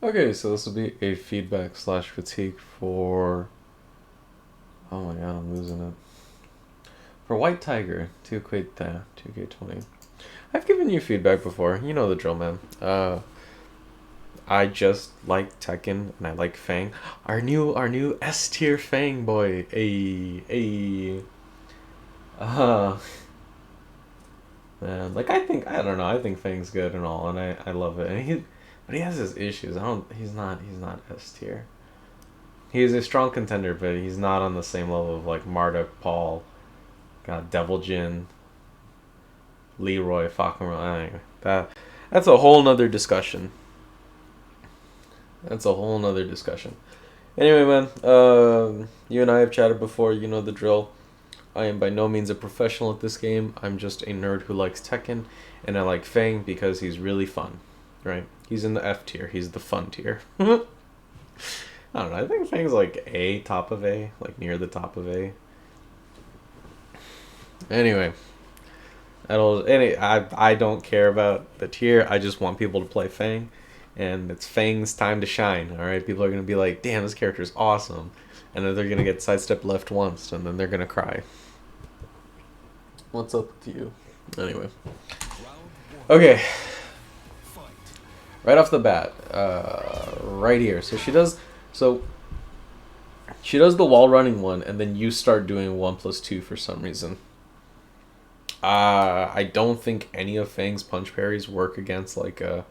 Okay, so this will be a feedback slash critique for. Oh my god, I'm losing it. For Whitetiger2k20. 2k20. I've given you feedback before. You know the drill, man. I just like Tekken and I like Feng. Our new S tier Feng boy. A. Uh, man, like I don't know. I think Feng's good and all, and I love it. But he has his issues. I don't. He's not S tier. He is a strong contender, but he's not on the same level of like Marduk, Paul, God, Devil Jin, Leroy, Falconroy. Anyway, that's a whole nother discussion. That's a whole nother discussion. Anyway, man, you and I have chatted before. You know the drill. I am by no means a professional at this game. I'm just a nerd who likes Tekken, and I like Fang because he's really fun. Right? He's in the F tier. He's the fun tier. I don't know. I think Fang's like A, top of A, like near the top of A. Anyway, I don't care about the tier. I just want people to play Fang, and it's Fang's time to shine. All right, people are gonna be like, "Damn, this character is awesome," and then they're gonna get sidestep left once, and then they're gonna cry. What's up with you? Anyway, okay. Right off the bat, right here. So she does the wall running one, and then you start doing 1+2 for some reason. I don't think any of Fang's punch parries work against like a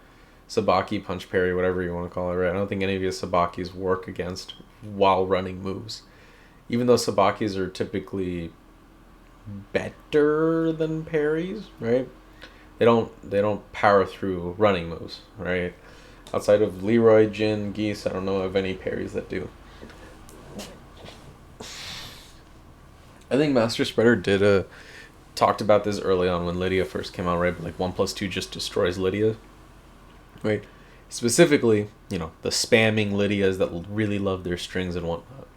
Sabaki punch parry, whatever you want to call it, right? I don't think any of his Sabakis work against while running moves. Even though Sabakis are typically better than parries, right? They don't power through running moves, right? Outside of Leroy, Jin, Geese, I don't know of any parries that do. I think Master Spreader did a talked about this early on when Lidia first came out, right? But like 1+2 just destroys Lidia, right? Specifically, the spamming Lydias that really love their strings and whatnot.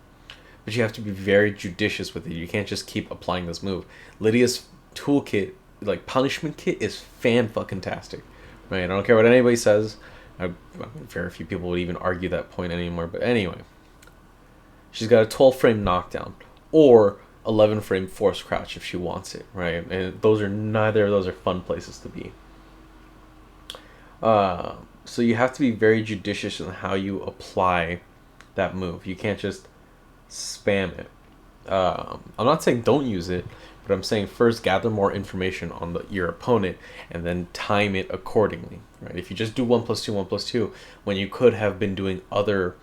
But you have to be very judicious with it. You can't just keep applying this move. Lydia's toolkit, like punishment kit, is fan fucking tastic, right? I don't care what anybody says. Very few people would even argue that point anymore. But anyway, she's got a 12 frame knockdown or 11 frame force crouch if she wants it, right? And neither of those are fun places to be. So you have to be very judicious in how you apply that move. You can't just spam it. I'm not saying don't use it, but I'm saying first gather more information on your opponent and then time it accordingly, right? If you just do 1+2, 1+2, when you could have been doing other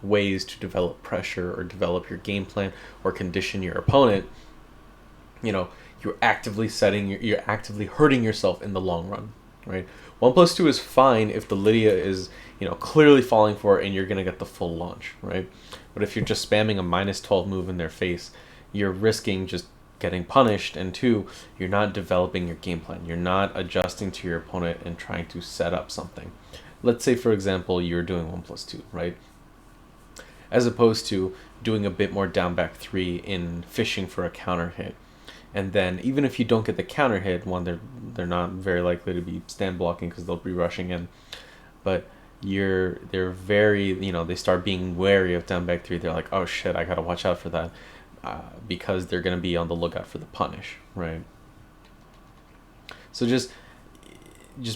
ways to develop pressure or develop your game plan or condition your opponent, you're actively hurting yourself in the long run, right? 1+2 is fine if the Lidia is clearly falling for it and you're gonna get the full launch, right? But if you're just spamming a -12 move in their face, you're risking just getting punished, and two, you're not developing your game plan. You're not adjusting to your opponent and trying to set up something. Let's say, for example, you're doing 1+2, right? As opposed to doing a bit more down back 3 in fishing for a counter hit. And then even if you don't get the counter hit, one, they're not very likely to be stand blocking because they'll be rushing in. But they're very, they start being wary of down back 3. They're like, oh shit, I gotta watch out for that, because they're gonna be on the lookout for the punish, right? So just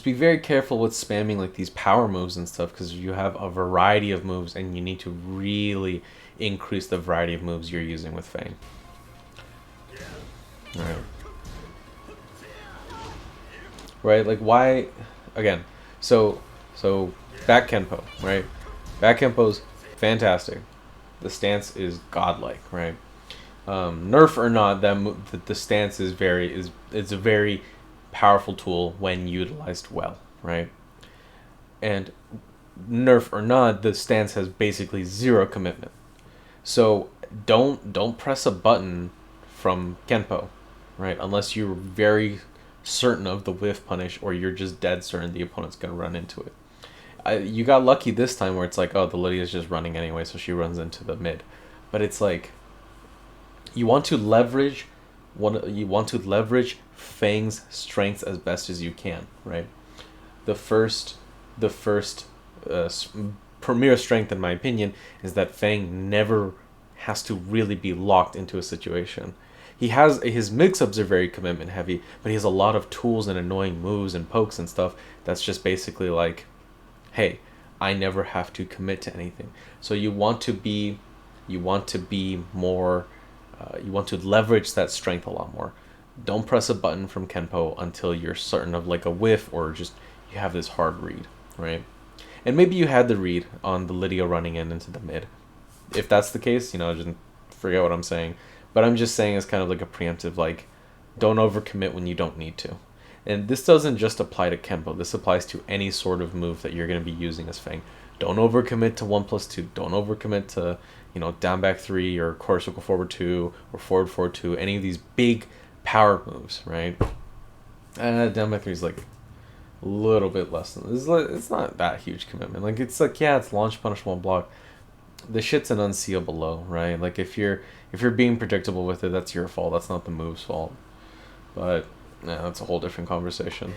be very careful with spamming like these power moves and stuff, because you have a variety of moves and you need to really increase the variety of moves you're using with Fang. Right, like why again, so back Kenpo, right? Back Kenpo's fantastic. The stance is godlike, right? Nerf or not, the stance is it's a very powerful tool when utilized well, right? And nerf or not, the stance has basically zero commitment. So don't press a button from Kenpo, right? Unless you're very certain of the whiff punish, or you're just dead certain the opponent's gonna run into it. You got lucky this time where it's like, oh, the Lydia's just running anyway, so she runs into the mid. But it's like you want to leverage Fang's strengths as best as you can, right? The first premier strength, in my opinion, is that Feng never has to really be locked into a situation. He has his mix-ups are very commitment heavy, but he has a lot of tools and annoying moves and pokes and stuff that's just basically like, hey, I never have to commit to anything. So you want to be more, you want to leverage that strength a lot more. Don't press a button from Kenpo until you're certain of like a whiff or just you have this hard read, right? And maybe you had the read on the Lidia running into the mid. If that's the case, just forget what I'm saying. But I'm just saying it's kind of like a preemptive, like, don't overcommit when you don't need to. And this doesn't just apply to Kenpo. This applies to any sort of move that you're going to be using as Feng. Don't overcommit to 1+2. Don't overcommit to, down back 3 or quarter circle forward 2 or forward forward 2. Any of these big power moves, right? Down back 3 is like a little bit less than this. It's not that huge commitment. Like, it's like, yeah, it's launch, punish, one block. The shit's an unseeable low, right? Like, if you're being predictable with it, that's your fault. That's not the move's fault. But yeah, that's a whole different conversation.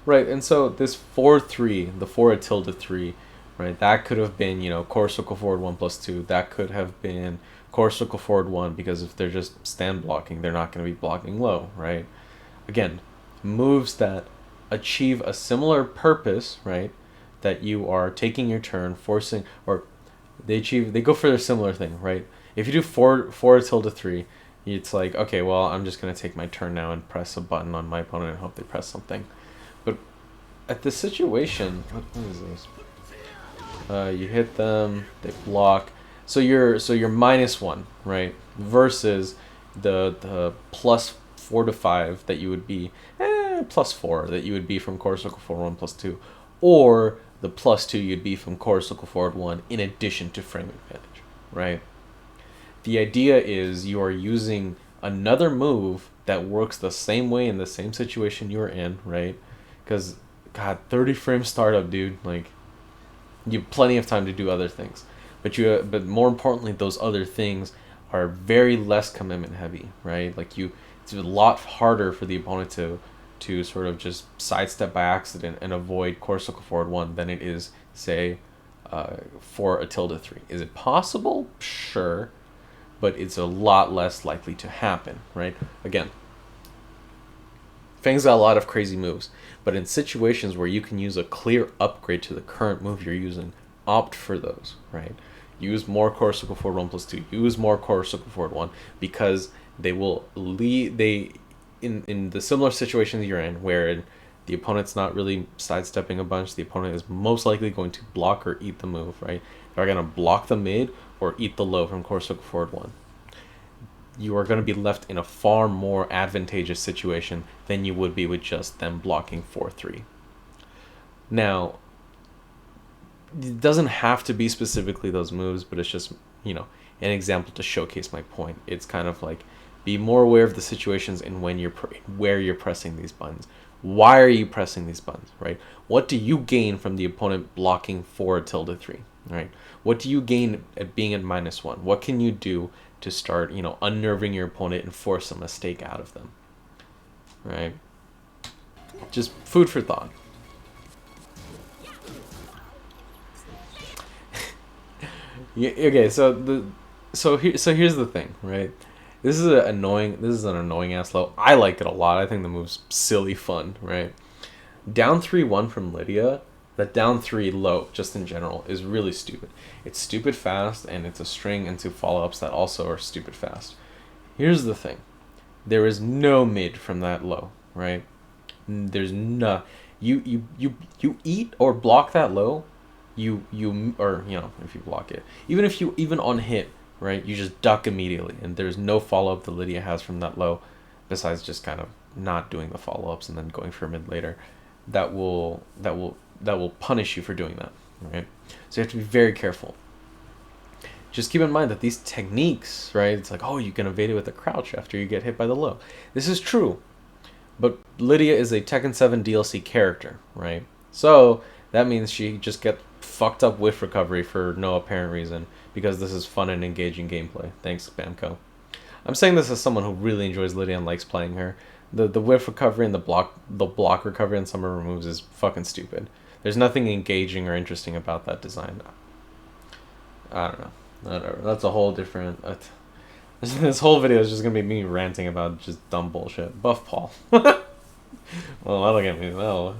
Right, and so this 4-3, the 4-3, right, that could have been, core circle forward 1+2. That could have been core circle forward 1, because if they're just stand blocking, they're not going to be blocking low, right? Again, moves that achieve a similar purpose, right? That you are taking your turn, forcing, or they go for a similar thing, right? If you do 4-3, it's like, okay, well, I'm just going to take my turn now and press a button on my opponent and hope they press something. But at this situation, what is this? You hit them, they block. So you're -1, right? Versus the +4 to 5 that you would be, +4 that you would be from core circle forward 1+2, or the +2 you'd be from core circle forward 1 in addition to frame advantage, right? The idea is you are using another move that works the same way in the same situation you're in, right? Because, God, 30 frame startup, dude. Like, you have plenty of time to do other things. But more importantly, those other things are very less commitment heavy, right? Like, it's a lot harder for the opponent to sort of just sidestep by accident and avoid core circle forward 1 than it is, say, for a -3. Is it possible? Sure. But it's a lot less likely to happen, right? Again, Feng's got a lot of crazy moves, but in situations where you can use a clear upgrade to the current move you're using, opt for those, right? Use more core circle forward 1+2. Use more core circle forward 1, because they will lead. In the similar situations you're in, where the opponent's not really sidestepping a bunch, the opponent is most likely going to block or eat the move, right? They're going to block the mid or eat the low from core circle forward 1. You are going to be left in a far more advantageous situation than you would be with just them blocking 4-3. Now, it doesn't have to be specifically those moves, but it's just, an example to showcase my point. It's kind of like, be more aware of the situations and where you're pressing these buttons. Why are you pressing these buttons, right? What do you gain from the opponent blocking 4-3, right? What do you gain at being at -1? What can you do to start, unnerving your opponent and force a mistake out of them, right? Just food for thought. Okay, so here's the thing, right? This is an annoying ass low. I like it a lot. I think the move's silly fun, right? Down 3-1 from Lidia, that down 3 low, just in general, is really stupid. It's stupid fast, and it's a string into follow-ups that also are stupid fast. Here's the thing. There is no mid from that low, right? There's no... You eat or block that low, if you block it. Even on hit, right, you just duck immediately, and there's no follow-up that Lidia has from that low, besides just kind of not doing the follow-ups and then going for mid later. That will punish you for doing that, right? So you have to be very careful. Just keep in mind that these techniques, right, it's like, oh, you can evade it with a crouch after you get hit by the low. This is true, but Lidia is a Tekken 7 DLC character, right? So that means she just gets fucked up whiff recovery for no apparent reason, because this is fun and engaging gameplay. Thanks, Bamco. I'm saying this as someone who really enjoys Lidia and likes playing her. The whiff recovery and the block recovery on some of her moves is fucking stupid. There's nothing engaging or interesting about that design. I don't know. Whatever. That's a whole different. This whole video is just gonna be me ranting about just dumb bullshit. Buff Paul. Well, that'll get me. No,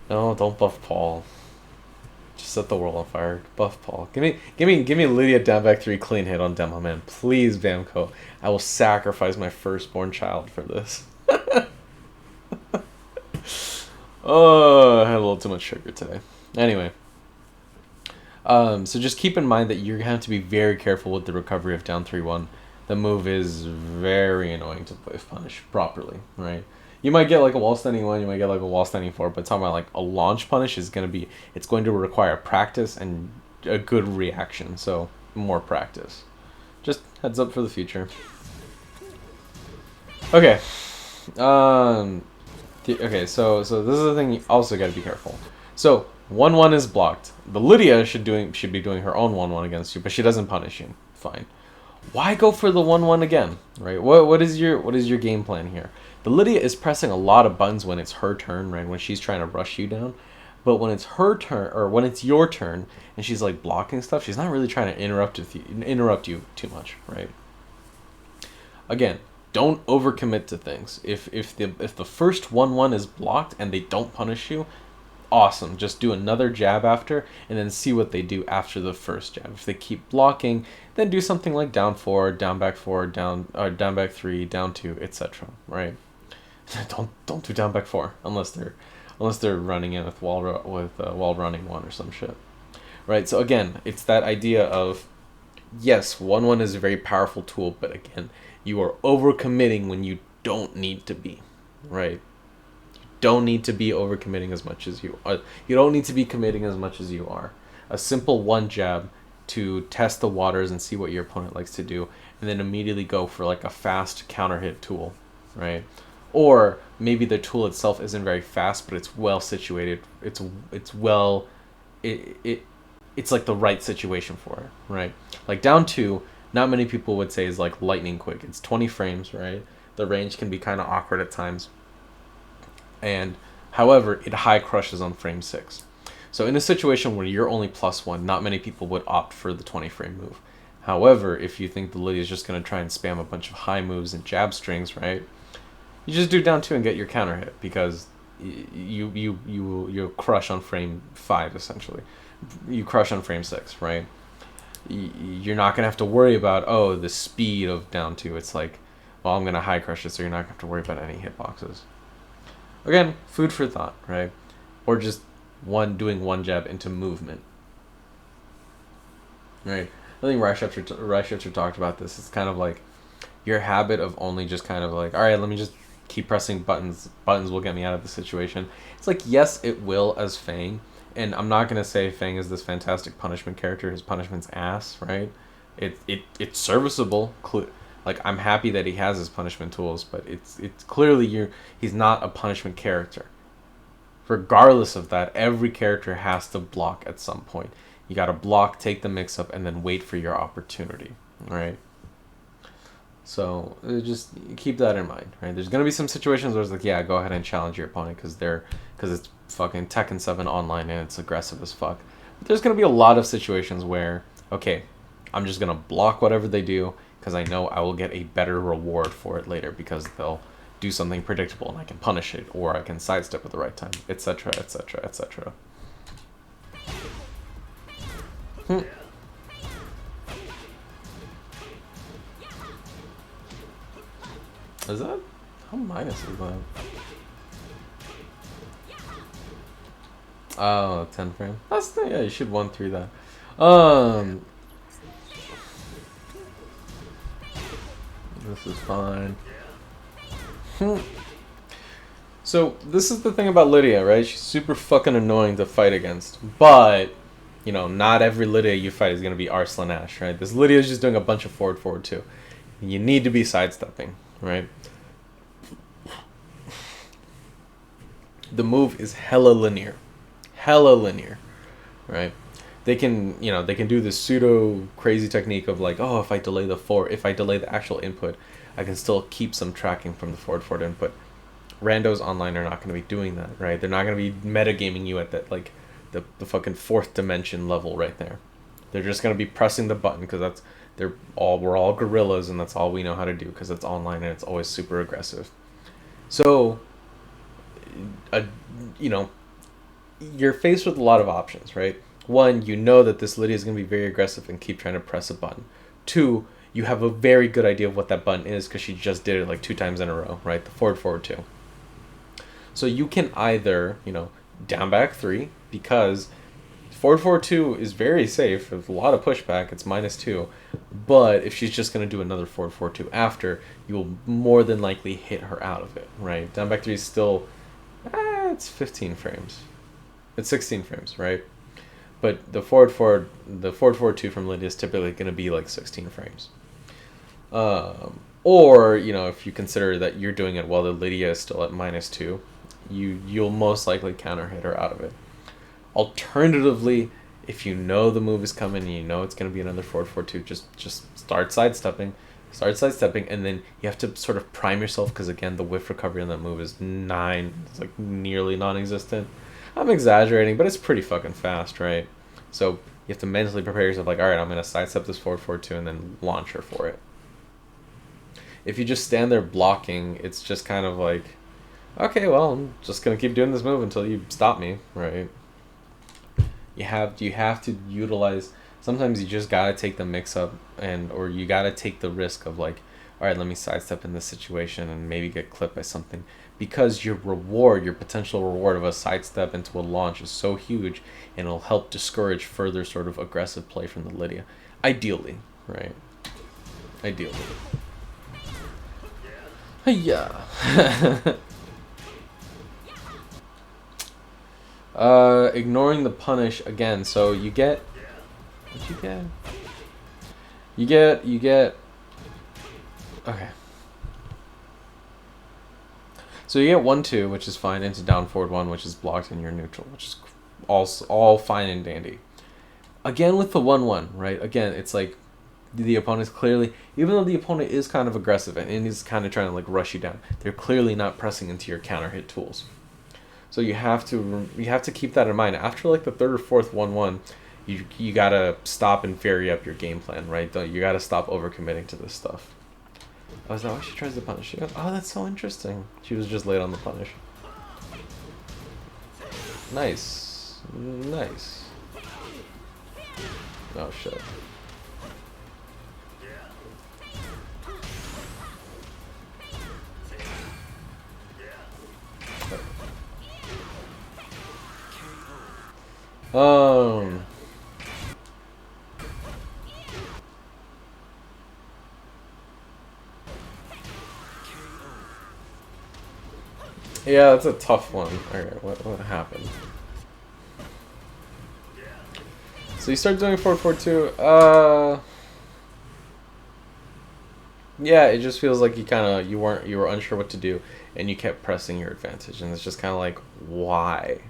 don't buff Paul. Just set the world on fire. Buff Paul. Give me Lidia down back 3 clean hit on Demo Man, please, Bamco. I will sacrifice my firstborn child for this. Oh, I had a little too much sugar today. Anyway. So just keep in mind that you're going to have to be very careful with the recovery of down 3-1. The move is very annoying to whiff punish properly, right? You might get like a wall standing 1, you might get like a wall standing 4, but talking about like a launch punish is it's going to require practice and a good reaction, so more practice. Just heads up for the future. Okay. Okay, so this is the thing you also got to be careful. So 1-1 is blocked. The Lidia should be doing her own 1-1 against you, but she doesn't punish you. Fine. Why go for the 1-1 again? Right? What is your game plan here? The Lidia is pressing a lot of buttons when it's her turn, right? When she's trying to rush you down. But when it's her turn, or when it's your turn, and she's like blocking stuff, she's not really trying to interrupt you too much, right? Again, don't overcommit to things. If the first 1-1 is blocked and they don't punish you, awesome. Just do another jab after, and then see what they do after the first jab. If they keep blocking, then do something like down 4, down back 4, down back 3, down 2, etc. Right? Don't do down back 4 unless they're running in with wall running 1 or some shit. Right? So again, it's that idea of yes, 1-1 is a very powerful tool, but again, you are overcommitting when you don't need to be. Right? Don't need to be overcommitting as much as you are. You don't need to be committing as much as you are. A simple 1 jab to test the waters and see what your opponent likes to do, and then immediately go for like a fast counter hit tool, right? Or maybe the tool itself isn't very fast, but it's well situated. It's like the right situation for it, right? Like down 2, not many people would say is like lightning quick. It's 20 frames, right? The range can be kind of awkward at times. And however, it high crushes on frame 6. So in a situation where you're only +1, not many people would opt for the 20 frame move. However, if you think the Lidia is just going to try and spam a bunch of high moves and jab strings, right? You just do down 2 and get your counter hit, because you crush on frame 5 essentially. You crush on frame 6, right? You're not going to have to worry about the speed of down 2. It's like, well, I'm going to high crush it, so you're not going to have to worry about any hitboxes. Again, food for thought, right? Or just doing 1 jab into movement, right? I think Reichhefter talked about this. It's kind of like your habit of only just kind of like, all right, let me just keep pressing buttons. Buttons will get me out of the situation. It's like, yes, it will as Feng. And I'm not going to say Feng is this fantastic punishment character. His punishment's ass, right? It's serviceable. Like, I'm happy that he has his punishment tools, but it's clearly he's not a punishment character. Regardless of that, every character has to block at some point. You got to block, take the mix-up, and then wait for your opportunity, right? So just keep that in mind, right? There's going to be some situations where it's like, yeah, go ahead and challenge your opponent because it's fucking Tekken 7 online and it's aggressive as fuck. But there's going to be a lot of situations where, okay, I'm just going to block whatever they do because I know I will get a better reward for it later because they'll do something predictable and I can punish it, or I can sidestep at the right time, etc., etc., etc. Is that? How minus is that? Oh, 10 frame. Yeah, you should 1-3 that. This is fine. So this is the thing about Lidia, right? She's super fucking annoying to fight against, but you know, not every Lidia you fight is gonna be Arslan Ash, right? This Lidia is just doing a bunch of forward too. You need to be sidestepping, right? The move is hella linear, right? They can do this pseudo crazy technique of like, oh, if I delay the actual input, I can still keep some tracking from the forward input. Randos online are not going to be doing that, right? They're not going to be metagaming you at that, like, the fucking fourth dimension level right there. They're just going to be pressing the button because we're all gorillas, and that's all we know how to do because it's online and it's always super aggressive. So, you know, you're faced with a lot of options, right? One, you know that this Lidia is going to be very aggressive and keep trying to press a button. Two, you have a very good idea of what that button is because she just did it like 2 times in a row, right? The forward 2. So you can either, down back 3 because forward 2 is very safe. There's a lot of pushback. It's -2. But if she's just going to do another forward 2 after, you will more than likely hit her out of it, right? Down back 3 is still, it's 15 frames. It's 16 frames, right? But the forward 2 from Lidia is typically going to be like 16 frames. Or, if you consider that you're doing it while the Lidia is still at -2, you'll most likely counter hit her out of it. Alternatively, if you know the move is coming and you know it's going to be another forward 2, just start sidestepping, and then you have to sort of prime yourself because, again, the whiff recovery on that move is 9. It's like nearly non-existent. I'm exaggerating, but it's pretty fucking fast, right? So you have to mentally prepare yourself like, all right, I'm going to sidestep this forward 2 and then launch her for it. If you just stand there blocking, it's just kind of like, okay, well, I'm just going to keep doing this move until you stop me, right? You have to utilize, sometimes you just got to take the mix up or you got to take the risk of like, all right, let me sidestep in this situation and maybe get clipped by something. Because your potential reward of a sidestep into a launch is so huge, and it'll help discourage further sort of aggressive play from the Lidia. Ideally, right? Ideally. Yeah. Ignoring the punish again. So you get, what you get? You get. Okay. So you get 1-2, which is fine, into down forward 1, which is blocked in your neutral, which is all fine and dandy. Again with the 1-1, right? Again, it's like the opponent's clearly, even though the opponent is kind of aggressive and is kind of trying to like rush you down, they're clearly not pressing into your counter hit tools. So you have to keep that in mind. After like the third or fourth 1-1, you gotta stop and vary up your game plan, right? You gotta stop overcommitting to this stuff. Oh, is that why she tries to punish? She goes, oh, that's so interesting. She was just late on the punish. Nice. Nice. Oh, shit. Yeah, that's a tough one. Alright, what happened? So you start doing 4-4-2. Yeah, it just feels like you were unsure what to do, and you kept pressing your advantage, and it's just kind of like, why?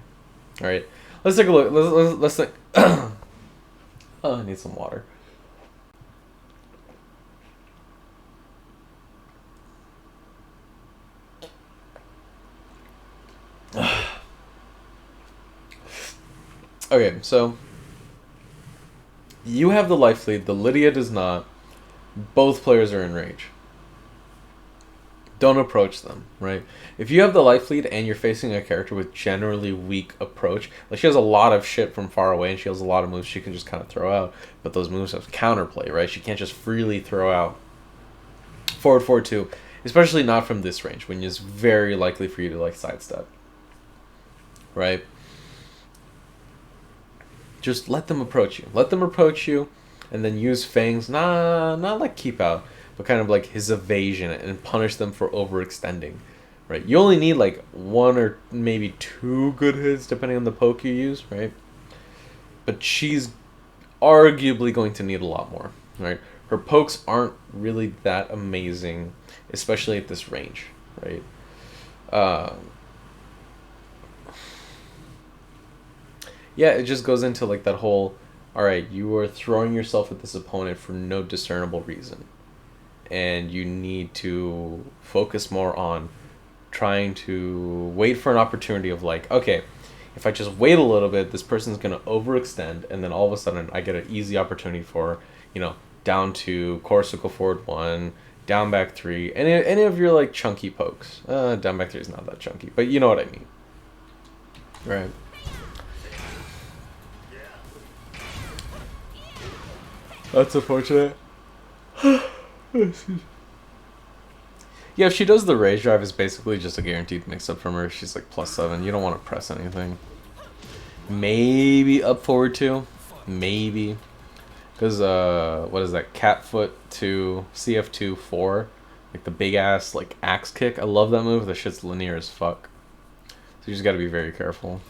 All right, let's take a look. Let's think. Oh, I need some water. Okay, so you have the life lead. The Lidia does not. Both players are in rage. Don't approach them, right? If you have the life lead and you're facing a character with generally weak approach, like she has a lot of shit from far away and she has a lot of moves she can just kind of throw out, but those moves have counterplay, right? She can't just freely throw out forward 2, especially not from this range when it's very likely for you to like sidestep, right? Just let them approach you. Let them approach you, and then use Feng's, not like keep out, but kind of like his evasion, and punish them for overextending, right? You only need like 1 or maybe 2 good hits depending on the poke you use, right? But she's arguably going to need a lot more, right? Her pokes aren't really that amazing, especially at this range, right? Yeah, it just goes into like that whole, all right, you are throwing yourself at this opponent for no discernible reason, and you need to focus more on trying to wait for an opportunity of like, okay, if I just wait a little bit, this person's gonna overextend, and then all of a sudden I get an easy opportunity for, down to core circle forward 1, down back 3, any of your like chunky pokes. Down back 3 is not that chunky, but you know what I mean, right? That's unfortunate. Yeah, if she does the rage drive, it's basically just a guaranteed mix-up from her. She's like +7. You don't want to press anything. Maybe up forward 2. Maybe. Because, what is that? Cat foot 2, CF2, 4. Like the big-ass, like, axe kick. I love that move. The shit's linear as fuck. So you just gotta be very careful.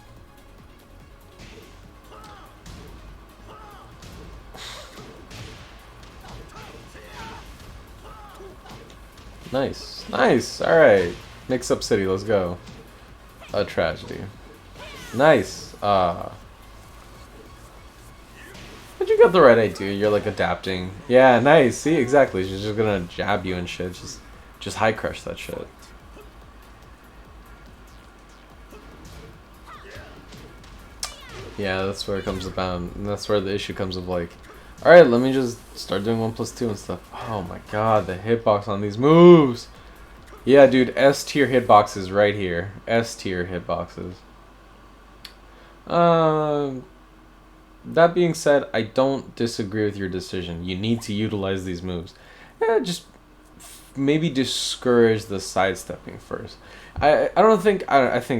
Nice. Nice. Alright. Mix up city. Let's go. A tragedy. Nice. But you got the right idea. You're like adapting. Yeah, nice. See, exactly. She's just gonna jab you and shit. Just high crush that shit. Yeah, that's where it comes about. And that's where the issue comes of like, alright, let me just start doing 1+2 and stuff. Oh my god, the hitbox on these moves. Yeah, dude, S tier hitboxes right here. S tier hitboxes. That being said, I don't disagree with your decision. You need to utilize these moves. Yeah, just maybe discourage the sidestepping first. I think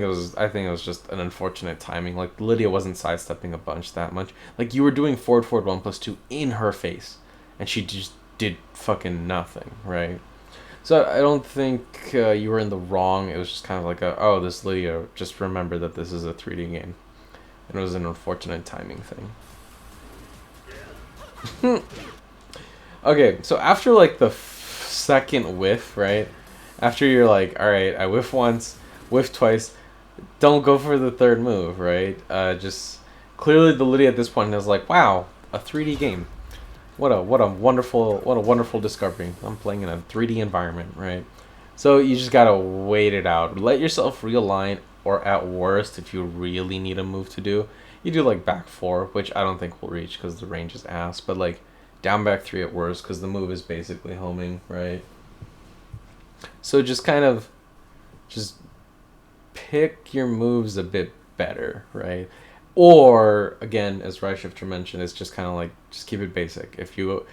it was just an unfortunate timing. Like Lidia wasn't sidestepping a bunch that much. Like you were doing forward 1+2 in her face, and she just did fucking nothing, right? So I don't think you were in the wrong. It was just kind of like oh, this Lidia. Just remember that this is a 3D game. And it was an unfortunate timing thing. Okay, so after like the second whiff, right? After you're like, alright, I whiff once, whiff twice, don't go for the third move, right? Just clearly the Lidia at this point is like, wow, a 3D game. What a wonderful discovery. I'm playing in a 3D environment, right? So you just gotta wait it out. Let yourself realign, or at worst, if you really need a move to do, you do like back 4, which I don't think will reach because the range is ass, but like down back 3 at worst because the move is basically homing, right? So just kind of just pick your moves a bit better, right? Or again, as Shifter mentioned, it's just kind of like just keep it basic. If you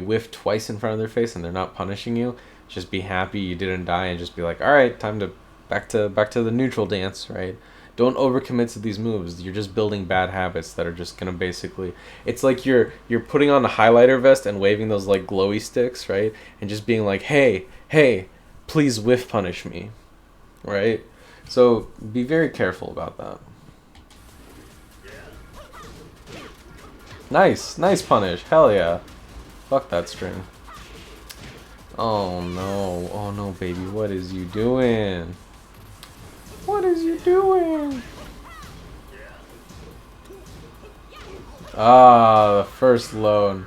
whiff twice in front of their face and they're not punishing you, just be happy you didn't die and just be like, all right, time to back to the neutral dance, right? Don't overcommit to these moves. You're just building bad habits that are just gonna basically. It's like you're putting on a highlighter vest and waving those like glowy sticks, right? And just being like, hey, please whiff punish me, right? So be very careful about that. Nice punish. Hell yeah. Fuck that string. Oh no, baby. What is you doing? What is you doing? Ah, the first load.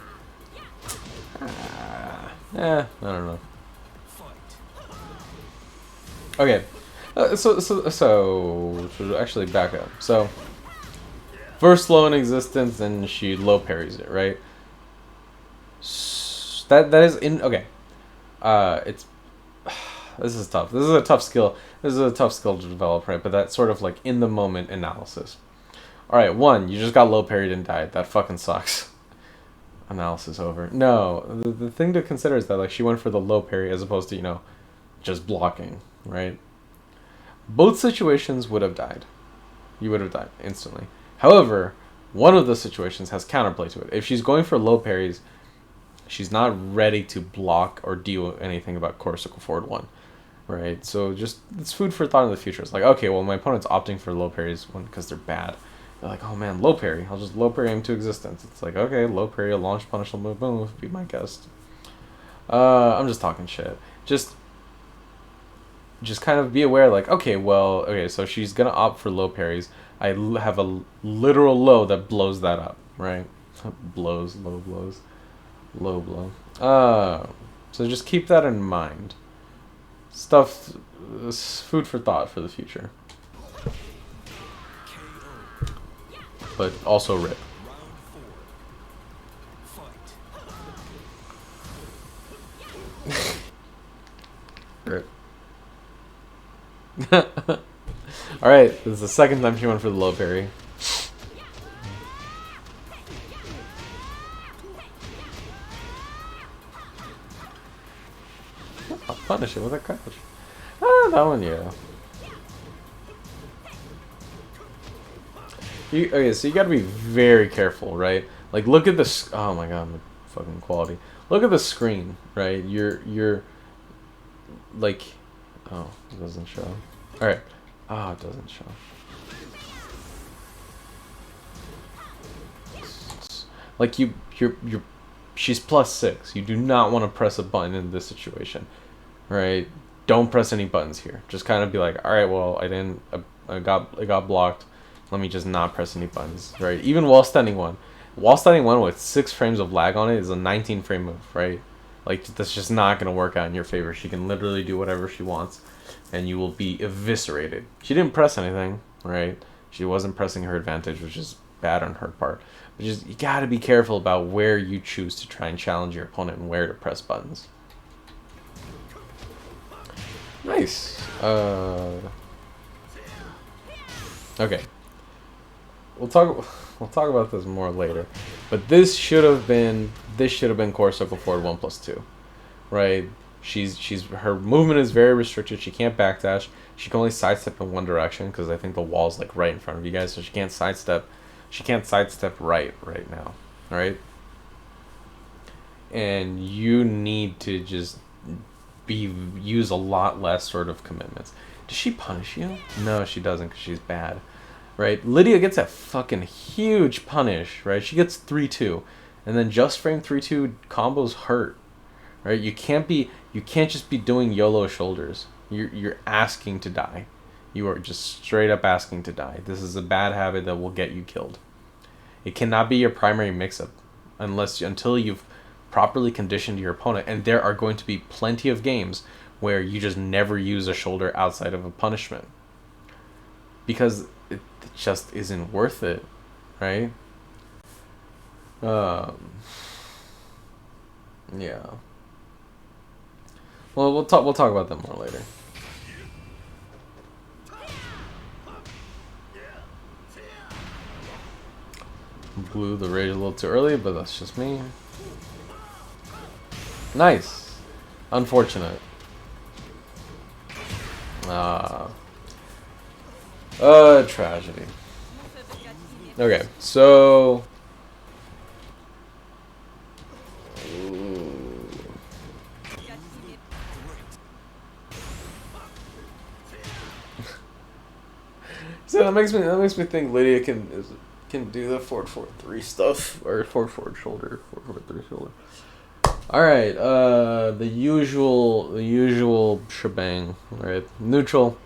I don't know. Okay, so actually back up. So first low in existence, and she low parries it, right? That is in okay. It's this is tough. This is a tough skill. This is a tough skill to develop, right? But that's sort of like in the moment analysis. All right, 1, you just got low parried and died. That fucking sucks. Analysis over. No, the thing to consider is that like she went for the low parry as opposed to just blocking, right? Both situations would have died. You would have died instantly. However, one of the situations has counterplay to it. If she's going for low parries, she's not ready to block or do anything about core circle forward 1, right? So just it's food for thought in the future. It's like, okay, well my opponent's opting for low parries because they're bad. They're like, oh man, low parry. I'll just low parry him to existence. It's like, okay, low parry, a launch punishable move. Be my guest. I'm just talking shit. Just kind of be aware, like, okay, so she's gonna opt for low parries. I have a literal low that blows that up, right? Low blow. So just keep that in mind. Stuff, food for thought for the future. But also rip. Rip. Alright, this is the second time she went for the low parry. I'll punish it with a crouch. Ah, that one, yeah. Okay, so you gotta be very careful, right? Like, look at this. Oh my god, my fucking quality. Look at the screen, right? You're like, oh, it doesn't show. All right. Oh, it doesn't show. Like you're she's +6. You do not want to press a button in this situation, right? Don't press any buttons here. Just kind of be like, all right, well, I got blocked. Let me just not press any buttons, right? Even while standing one with 6 frames of lag on it is a 19 frame move, right? Like, that's just not gonna work out in your favor. She can literally do whatever she wants, and you will be eviscerated. She didn't press anything, right? She wasn't pressing her advantage, which is bad on her part. But just, you gotta be careful about where you choose to try and challenge your opponent and where to press buttons. Nice. Okay. We'll talk about this more later, but this should have been core circle forward 1+2, right? Her movement is very restricted. She can't backdash. She can only sidestep in one direction because I think the wall's like right in front of you guys, so she can't sidestep. She can't sidestep right now, all right? And you need to just use a lot less sort of commitments. Does she punish you? No, she doesn't because she's bad. Right, Lidia gets that fucking huge punish, right? She gets 3-2, and then just frame 3-2 combos hurt, right? You can't just be doing YOLO shoulders. You're asking to die. You are just straight up asking to die. This is a bad habit that will get you killed. It cannot be your primary mix-up until you've properly conditioned your opponent, and there are going to be plenty of games where you just never use a shoulder outside of a punishment. Because it just isn't worth it, right? Yeah. Well, we'll talk about them more later. Blew the rage a little too early, but that's just me. Nice. Unfortunate. Tragedy. Okay, so so that makes me think Lidia can do the 4-4-3 stuff, or 4-4 shoulder, 4-4-3 shoulder. All right, the usual shebang, right? Neutral,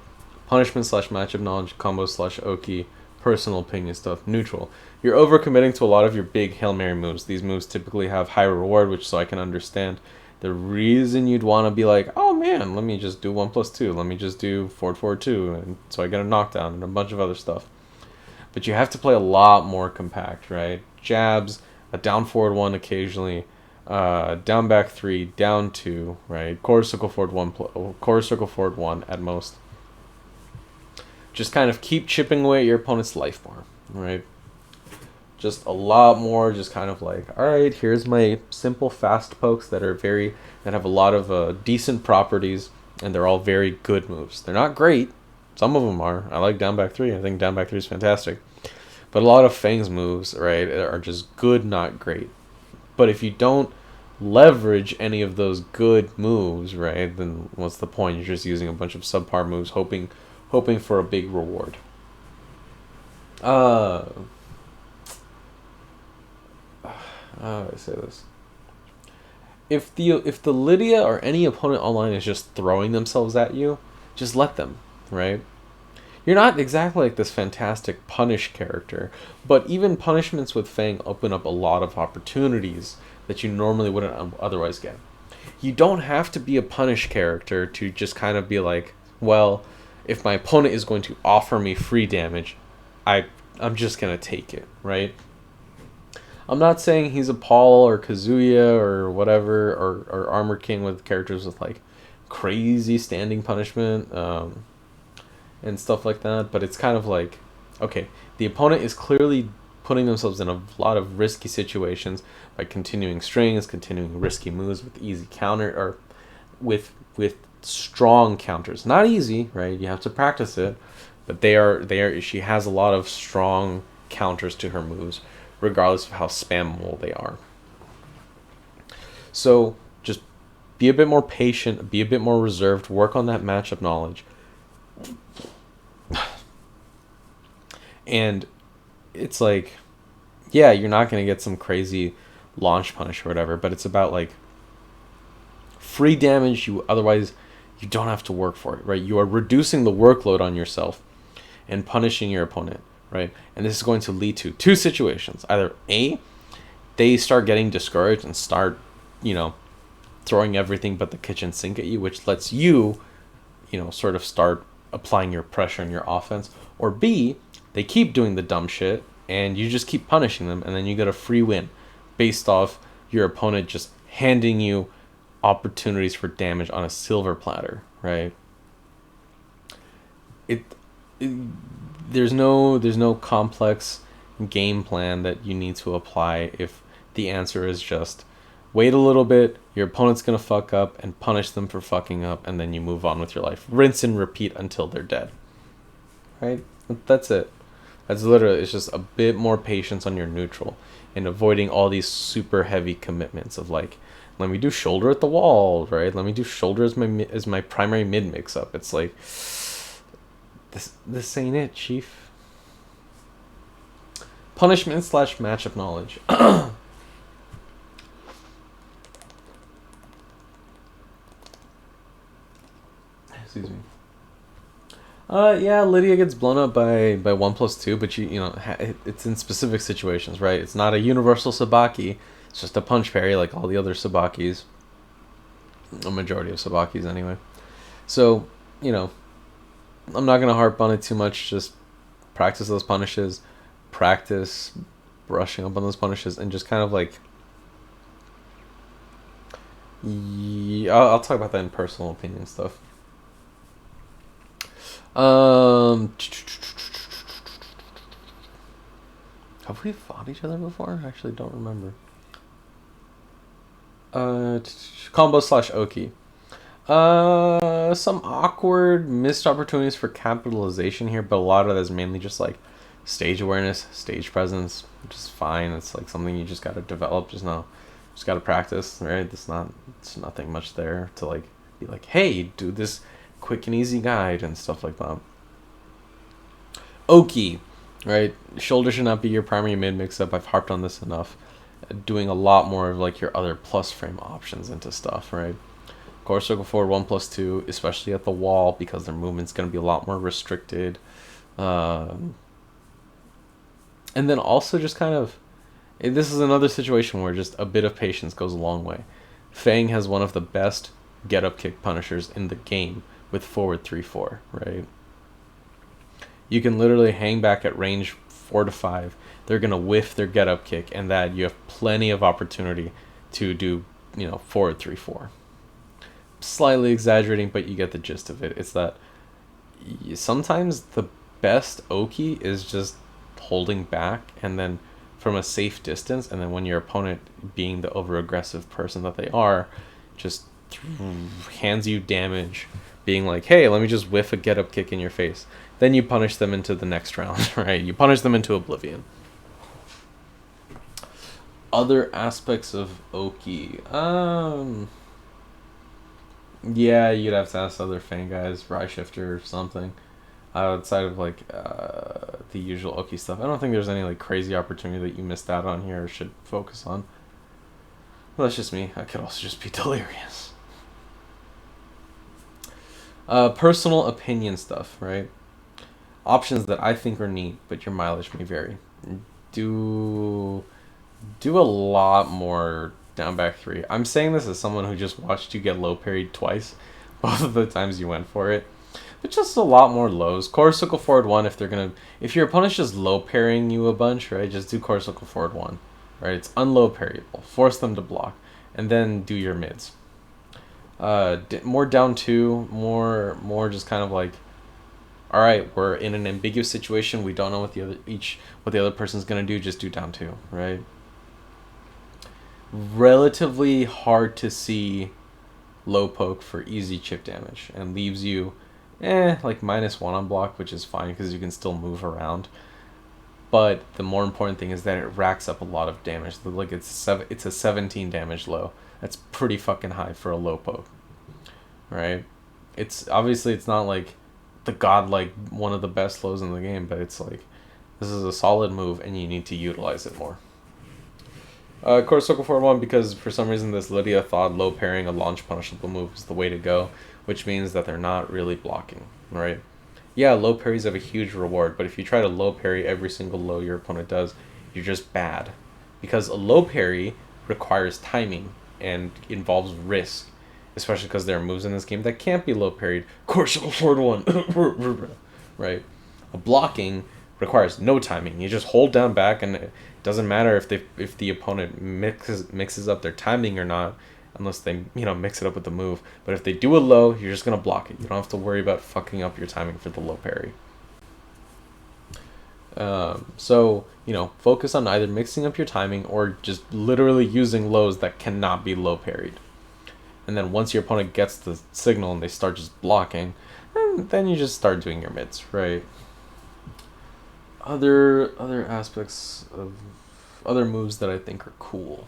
punishment / matchup knowledge, combo / Oki, personal opinion stuff. Neutral. You're overcommitting to a lot of your big Hail Mary moves. These moves typically have high reward, which so I can understand the reason you'd want to be like, oh man, let me just do 1+2. Let me just do 4-4-2, and so I get a knockdown and a bunch of other stuff. But you have to play a lot more compact, right? Jabs, a down forward 1 occasionally, down back 3, down 2, right? Core circle forward 1 at most. Just kind of keep chipping away at your opponent's life bar, right? Just a lot more, just kind of like, all right, here's my simple fast pokes that have a lot of decent properties, and they're all very good moves. They're not great. Some of them are. I like down back 3. I think down back 3 is fantastic. But a lot of Feng's moves, right, are just good, not great. But if you don't leverage any of those good moves, right, then what's the point? You're just using a bunch of subpar moves, hoping for a big reward. How do I say this? If the Lidia or any opponent online is just throwing themselves at you, just let them, right? You're not exactly like this fantastic punish character, but even punishments with Feng open up a lot of opportunities that you normally wouldn't otherwise get. You don't have to be a punish character to just kind of be like, well, if my opponent is going to offer me free damage, I'm just gonna take it, right? I'm not saying he's a Paul or Kazuya or whatever, or Armor King with characters with like crazy standing punishment and stuff like that, but it's kind of like, okay, the opponent is clearly putting themselves in a lot of risky situations by continuing strings, continuing risky moves with easy counter, or with strong counters. Not easy, right? You have to practice it, but she has a lot of strong counters to her moves, regardless of how spammable they are. So just be a bit more patient, be a bit more reserved, work on that matchup knowledge. And it's like, yeah, you're not going to get some crazy launch punish or whatever, but it's about like free damage you don't have to work for it, right? You are reducing the workload on yourself and punishing your opponent, right? And this is going to lead to two situations. Either A, they start getting discouraged and start, throwing everything but the kitchen sink at you, which lets you, sort of start applying your pressure in your offense. Or B, they keep doing the dumb shit and you just keep punishing them, and then you get a free win based off your opponent just handing you opportunities for damage on a silver platter, right? It there's no complex game plan that you need to apply if the answer is just wait a little bit, your opponent's gonna fuck up, and punish them for fucking up, and then you move on with your life. Rinse and repeat until they're dead. Right? That's it. That's literally, it's just a bit more patience on your neutral and avoiding all these super heavy commitments of like, let me do shoulder at the wall, right? Let me do shoulder as my primary mid mix up. It's like, this ain't it, chief. Punishment / matchup knowledge. Excuse me. Yeah, Lidia gets blown up by 1+2, but it's in specific situations, right? It's not a universal Sabaki. It's just a punch parry like all the other Sabakis. A majority of Sabakis, anyway. So, I'm not gonna harp on it too much. Just practice those punishes, practice brushing up on those punishes, and just kind of like. Yeah, I'll talk about that in personal opinion stuff. Have we fought each other before? I actually don't remember. Combo / Oki. Some awkward missed opportunities for capitalization here, but a lot of that is mainly just like stage awareness, stage presence, which is fine. It's like something you just gotta develop. Just gotta practice, right? It's nothing much there to like be like, hey, do this quick and easy guide and stuff like that. Oki, right? Shoulder should not be your primary mid mix up. I've harped on this enough. Doing a lot more of like your other plus frame options into stuff, right? Core circle forward 1+2, especially at the wall, because their movement's going to be a lot more restricted. And then also just kind of, this is another situation where just a bit of patience goes a long way. Feng has one of the best get up kick punishers in the game with forward 3-4, right? You can literally hang back at range 4 to 5. They're going to whiff their get up kick, and that you have plenty of opportunity to do, forward 3-4. Slightly exaggerating, but you get the gist of it. It's that sometimes the best Oki is just holding back, and then from a safe distance, and then when your opponent, being the over aggressive person that they are, just hands you damage, being like, hey, let me just whiff a get up kick in your face. Then you punish them into the next round, right? You punish them into oblivion. Other aspects of Oki. Yeah, you'd have to ask other Feng guys, Rye Shifter or something. Outside of like the usual Oki stuff, I don't think there's any like crazy opportunity that you missed out on here or should focus on. Well, that's just me. I could also just be delirious. Personal opinion stuff, right? Options that I think are neat, but your mileage may vary. Do a lot more down back 3. I'm saying this as someone who just watched you get low parried twice, both of the times you went for it. But just a lot more lows. Core circle forward 1 if your opponent's just low parrying you a bunch, right? Just do core circle forward 1. Right? It's unlow parryable. Force them to block. And then do your mids. More down 2, more just kind of like, all right, we're in an ambiguous situation. We don't know what the other person's gonna do. Just do down 2, right? Relatively hard to see low poke for easy chip damage, and leaves you like -1 on block, which is fine because you can still move around. But the more important thing is that it racks up a lot of damage. Like it's a 17 damage low. That's pretty fucking high for a low poke, right? It's obviously it's not like the godlike one of the best lows in the game, but it's like this is a solid move and you need to utilize it more. Core circle forward 1 because for some reason this Lidia thought low parrying a launch punishable move is the way to go, which means that they're not really blocking, right? Yeah, low parries have a huge reward, but if you try to low parry every single low your opponent does, you're just bad. Because a low parry requires timing and involves risk, especially because there are moves in this game that can't be low parried. Core circle forward 1, right? A blocking requires no timing. You just hold down back, and it doesn't matter if the opponent mixes up their timing or not, unless they mix it up with the move. But if they do a low, you're just gonna block it. You don't have to worry about fucking up your timing for the low parry. So focus on either mixing up your timing or just literally using lows that cannot be low parried. And then once your opponent gets the signal and they start just blocking, then you just start doing your mids, right? Other aspects of other moves that I think are cool.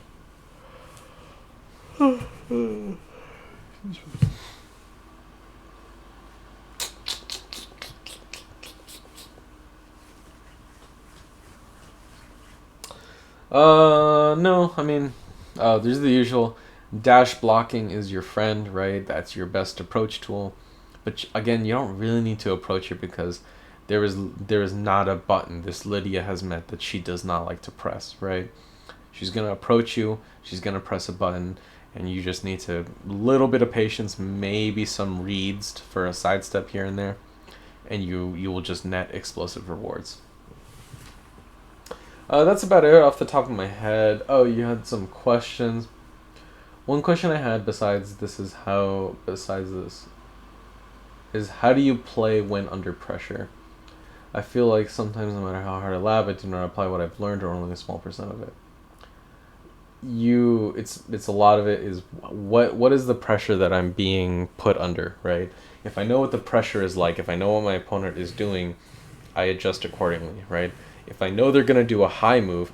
No, I mean, there's the usual dash blocking is your friend, right? That's your best approach tool. But again, you don't really need to approach it because there is not a button this Lidia has met that she does not like to press, right? She's gonna approach you, she's gonna press a button, and you just need to little bit of patience, maybe some reads for a sidestep here and there, and you will just net explosive rewards. That's about it off the top of my head. Oh, you had some questions. One question I had besides this is how do you play when under pressure? I feel like sometimes no matter how hard I lab, I do not apply what I've learned or only a small percent of it. It's a lot of it is what is the pressure that I'm being put under, right? If I know what the pressure is like, if I know what my opponent is doing, I adjust accordingly, right? If I know they're gonna do a high move,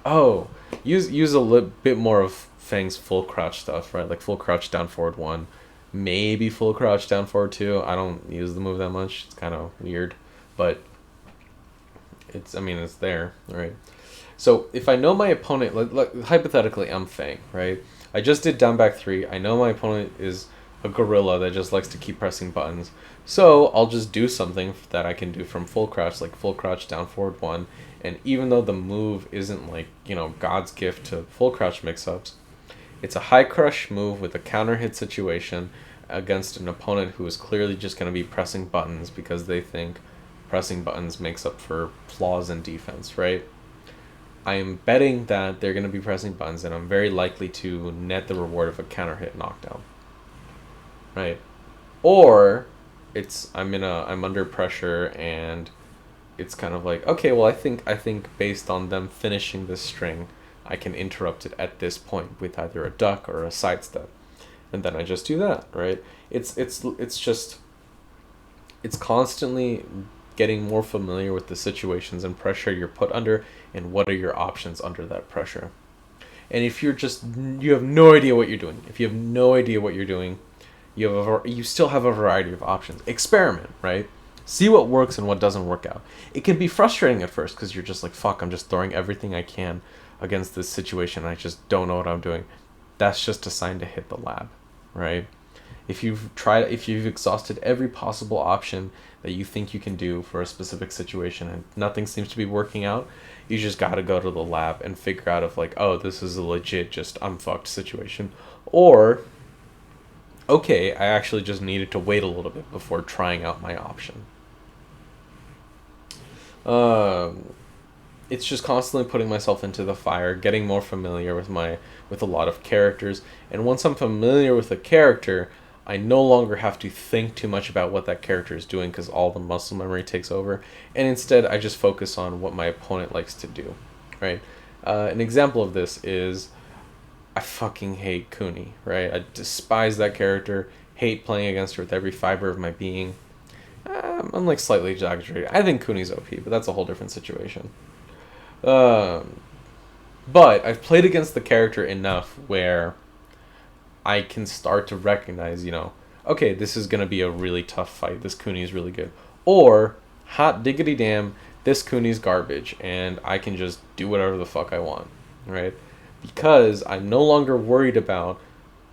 use a little bit more of Feng's full crouch stuff, right? Like full crouch down forward 1, maybe full crouch down forward 2. I don't use the move that much. It's kind of weird, but it's there, right? So if I know my opponent, like hypothetically, I'm Feng, right? I just did down back 3. I know my opponent is a gorilla that just likes to keep pressing buttons. So I'll just do something that I can do from full crouch, like full crouch down forward 1. And even though the move isn't like, God's gift to full crouch mix-ups, it's a high crush move with a counter hit situation against an opponent who is clearly just going to be pressing buttons because they think pressing buttons makes up for flaws in defense, right? I am betting that they're going to be pressing buttons, and I'm very likely to net the reward of a counter hit knockdown, right? Or I'm under pressure and it's kind of like, okay, well I think based on them finishing this string, I can interrupt it at this point with either a duck or a sidestep, and then I just do that, right? It's constantly getting more familiar with the situations and pressure you're put under and what are your options under that pressure. And if you have no idea what you're doing, you still have a variety of options. Experiment, right? See what works and what doesn't work out. It can be frustrating at first because you're just like, fuck, I'm just throwing everything I can against this situation and I just don't know what I'm doing. That's just a sign to hit the lab, right? If you've exhausted every possible option that you think you can do for a specific situation and nothing seems to be working out, you just got to go to the lab and figure out if like, oh, this is a legit just I'm fucked situation, or okay, I actually just needed to wait a little bit before trying out my option. It's just constantly putting myself into the fire, getting more familiar with a lot of characters, and once I'm familiar with a character, I no longer have to think too much about what that character is doing because all the muscle memory takes over, and instead I just focus on what my opponent likes to do, right? An example of this is I fucking hate Kuni, right? I despise that character, hate playing against her with every fiber of my being. I'm like slightly exaggerating. I think Kuni's OP, but that's a whole different situation. Um, but I've played against the character enough where I can start to recognize, okay, this is going to be a really tough fight. This Kuni is really good. Or, hot diggity damn, this Kuni's garbage, and I can just do whatever the fuck I want, right? Because I'm no longer worried about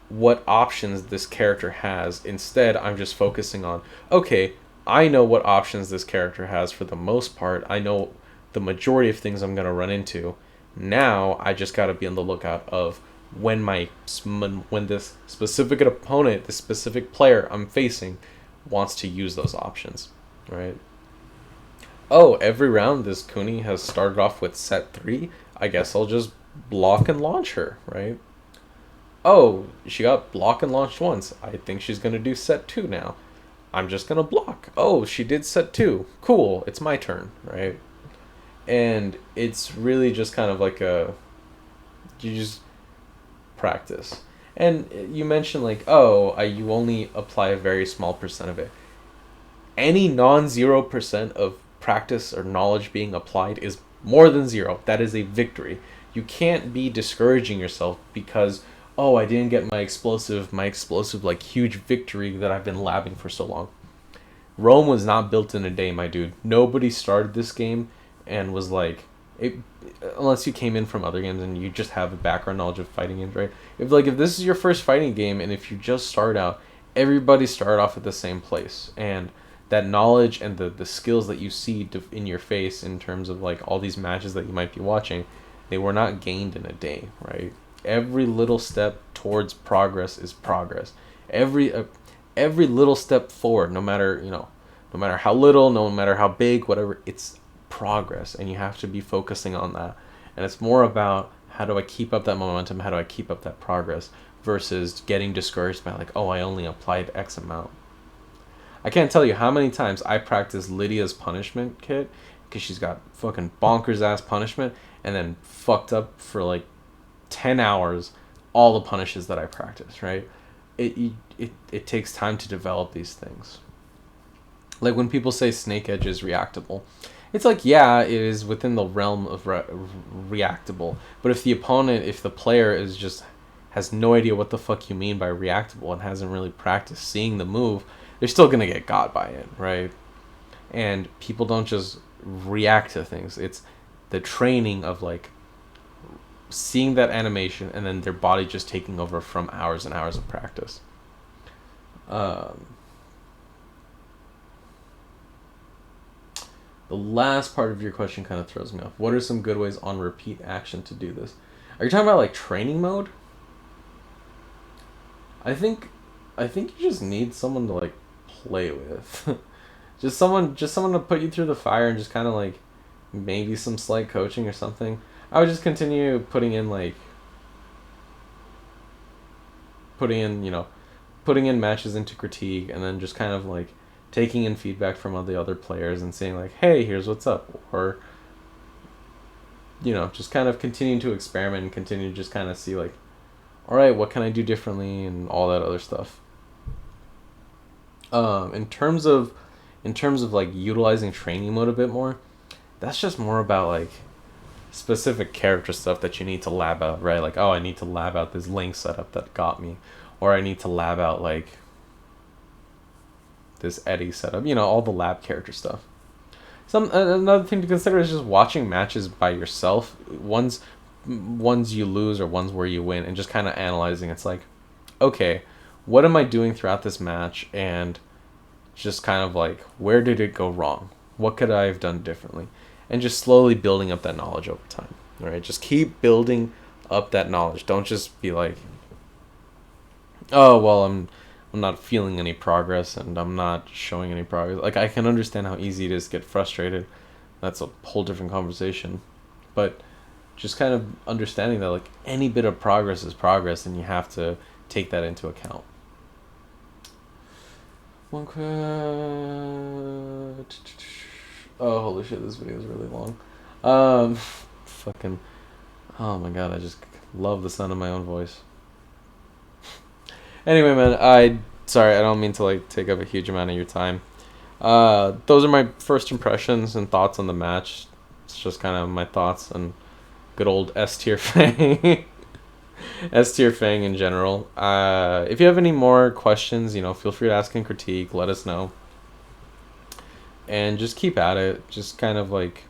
what options this character has. Instead, I'm just focusing on, okay, I know what options this character has for the most part. I know the majority of things I'm going to run into. Now, I just got to be on the lookout of when this specific opponent, this specific player I'm facing wants to use those options, right? Oh, every round this Kuni has started off with set 3. I guess I'll just block and launch her, right? Oh, she got block and launched once. I think she's going to do set 2 now. I'm just going to block. Oh, she did set 2. Cool, it's my turn, right? And it's really just kind of like you just practice. And you mentioned like, oh, you only apply a very small percent of it. Any non-0% of practice or knowledge being applied is more than 0. That is a victory. You can't be discouraging yourself because, oh, I didn't get my explosive like huge victory that I've been labbing for so long. Rome was not built in a day, my dude. Nobody started this game and was like, unless you came in from other games and you just have a background knowledge of fighting games, right? If this is your first fighting game and if you just start out, everybody started off at the same place, and that knowledge and the skills that you see in your face in terms of like all these matches that you might be watching, they were not gained in a day, right? Every little step towards progress is progress. Every little step forward, no matter how little, no matter how big, whatever, it's progress, and you have to be focusing on that. And it's more about how do I keep up that momentum, how do I keep up that progress, versus getting discouraged by like, oh, I only applied X amount. I can't tell you how many times I practiced Lidia's punishment kit because she's got fucking bonkers ass punishment, and then fucked up for like 10 hours all the punishes that I practiced, right? It takes time to develop these things. Like when people say Snake Edge is reactable, it's like, yeah, it is within the realm of reactable. But if the player has no idea what the fuck you mean by reactable and hasn't really practiced seeing the move, they're still gonna get got by it, right? And people don't just react to things. It's the training of like seeing that animation and then their body just taking over from hours and hours of practice. The last part of your question kind of throws me off. What are some good ways on repeat action to do this? Are you talking about like training mode? I think you just need someone to like play with. just someone to put you through the fire and just kind of like maybe some slight coaching or something. I would just continue putting in matches into critique, and then just kind of like taking in feedback from all the other players and saying like, hey, here's what's up, or just kind of continuing to experiment and continue to just kind of see like, all right, what can I do differently and all that other stuff. In terms of like utilizing training mode a bit more, that's just more about like specific character stuff that you need to lab out, right? Like, oh, I need to lab out this link setup that got me, or I need to lab out like this Eddie setup, all the lab character stuff. Another thing to consider is just watching matches by yourself, ones you lose or ones where you win, and just kind of analyzing. It's like, okay, what am I doing throughout this match, and just kind of like, where did it go wrong? What could I have done differently? And just slowly building up that knowledge over time. All right, just keep building up that knowledge. Don't just be like, oh well, I'm not feeling any progress and I'm not showing any progress. Like, I can understand how easy it is to get frustrated. That's a whole different conversation. But just kind of understanding that like any bit of progress is progress, and you have to take that into account. Oh, holy shit, this video is really long. Fucking, oh my god, I just love the sound of my own voice. Anyway, man, sorry, I don't mean to like take up a huge amount of your time. Those are my first impressions and thoughts on the match. It's just kind of my thoughts on good old S tier Feng. S tier Feng in general. If you have any more questions, feel free to ask and critique. Let us know. And just keep at it. Just kind of like,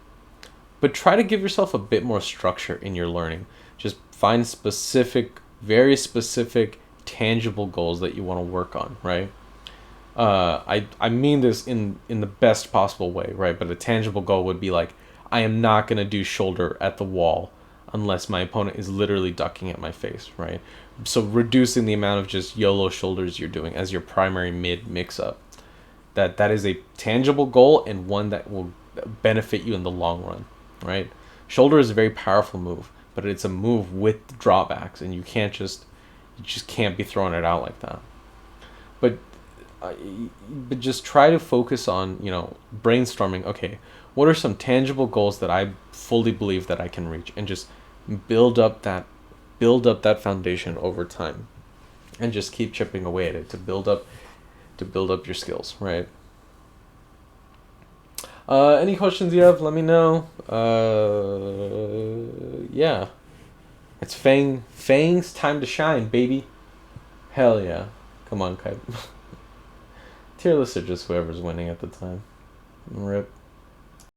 but try to give yourself a bit more structure in your learning. Just find specific, very specific, tangible goals that you want to work on, right? I mean this in the best possible way, right? But a tangible goal would be like, I am not going to do shoulder at the wall unless my opponent is literally ducking at my face, right? So reducing the amount of just YOLO shoulders you're doing as your primary mid mix-up. That is a tangible goal, and one that will benefit you in the long run, right? Shoulder is a very powerful move, but it's a move with drawbacks, and you just can't be throwing it out like that. But just try to focus on, brainstorming. Okay, what are some tangible goals that I fully believe that I can reach, and just build up that foundation over time, and just keep chipping away at it to build up your skills, right? Any questions you have, let me know. Yeah. It's Feng's time to shine, baby. Hell yeah. Come on, Kite. Tier lists are just whoever's winning at the time. Rip.